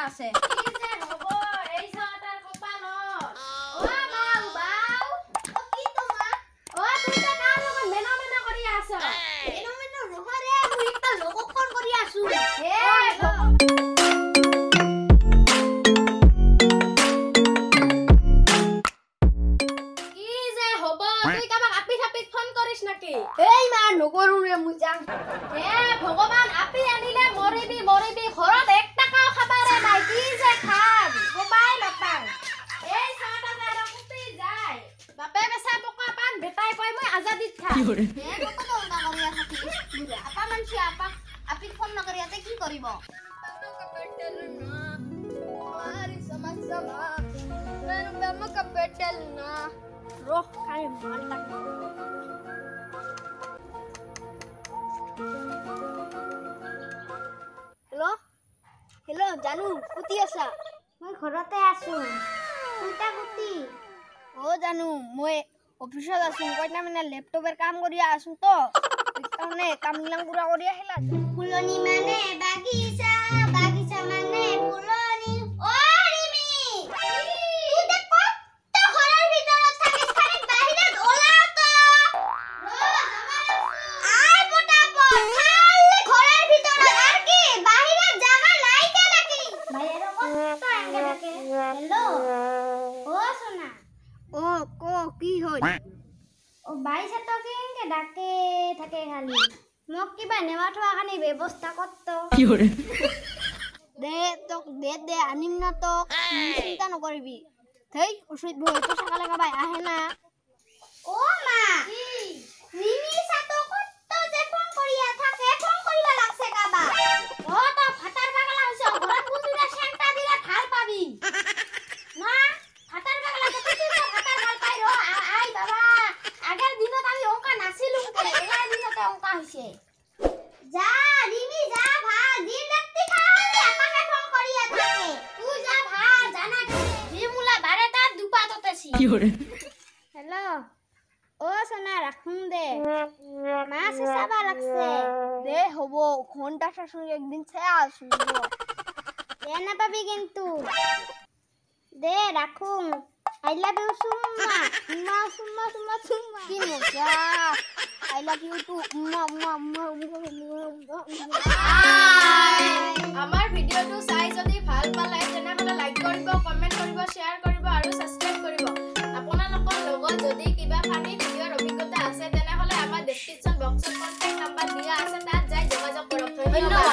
আছে কি যে হ'ব এই চাটাৰ কপালত ও বাউ বাউ ও কি তোমা ও তুই তা কাম লগত মেনা মেনা কৰি আছ মেনা মেনা নহৰে মই একটা লোকক ফোন কৰি আছো হে কি যে হ'ব তুই কাবাক আপি থাপিত ফোন কৰিছ নাকি এই মা নকৰো ৰে মই যাম হে ভগৱান আপি আনিলে মৰিবি মৰিবি ঘৰত 1 টাকাও খাবাৰে নাই কি যে খাম কবাই নাপাং এই চাটা যাৰা কুপি যায় বাপে বেচা পকা পান বেটাই কই মই আজাদিত খা হে কত দলটা কৰিয়া থাকি বুঢ়া আপা মানছি আপা আপি ফোন নকৰি আতে কি কৰিব মাৰি সমস্যা মা ನಾನು ಬೆಮ್ಮಕ ಬೆಟ್ಟಲ್ನ ರೋಹ್ ಕಾಯಿ ಮಾಡ್ತಾ হেল্ল' হেল্ল' জানু কুটি আছা মই ঘৰতে আছো কুটা কুটি জানু মই অফিসত আছো কইনা মানে ল্যাপটপের কাম করি আছো তো মানে কামলাং পুরা করি আহিলা ফুলনি মানে বাগিচা বাগিচা মানে ফুলনি ও রিমি তুই দেখ কত ঘরের ভিতৰত থাকিস খালি বাহিৰত ওলা তো আই পটাপট খালি ঘৰেৰ ভিতৰত আৰ কি বাহিৰত জায়গা নাই কে নাকি বাইরে কত আঙ্গে থাকে হ্যালো ও সোনা ও কো কি হল ও বাইসে তো কেঙ্গে ডাকে থাকে খালি মোক কিবা নেওয়া থোৱা খানি ব্যৱস্থা কৰতো কি হৰে দে তোক দে আনিম না তো চিন্তা নকৰিবি থেই ওষুধ বই তো সকালে গাবাই আহে না ও মা কি রিমি সাতো কত যে ফোন করিয়া থাকে ফোন করিবা লাগছে গাবা ও তো ফাটার পাগলা হইছে ঘৰত বুন্দিরা সেন্টা দিলে ভাল পাবি না ফাটার পাগলা তো তুই তো ফাটার ভাল পাই রো আই বাবা আগের দিনত আমি অঙ্কা নাছিলুম কে এলা দিনতে অঙ্কা হইছে যা রিমি যা ভাল দিন রাত্রি খালি আপাকে ফোন করিয়া থাকে তুই যা ভাল জানা রিমুলা বারেটা দুপাততেছি কি হরে হ্যালো ও সোনা রাখুন দে মাছ চাবা লাগছে দে হব ঘন্টা শাশুড়ি একদিন ছেয়া আসুন দে না পাবি কিন্তু দে রাখুন আই লাভ ইউ সুম্মা উম্মা সুম্মা সুম্মা সুম্মা কি মজা আই লাভ ইউ টু উম্মা উম্মা উম্মা আমাৰ ভিডিঅ'টো চাই যদি ভাল পালে তেনেহলে লাইক কৰিব কমেন্ট কৰিব শেয়াৰ কৰিব আৰু সাবস্ক্ৰাইব কৰিব আপোনালোকৰ লগত যদি কিবা ফানি ভিডিঅ'ৰ অভিজ্ঞতা আছে তেনেহলে আমাৰ ডেসক্ৰিপচন বক্সত কন্টাক্ট নাম্বাৰ দিয়া আছে তাত যাই যোগাযোগ কৰক ধন্যবাদ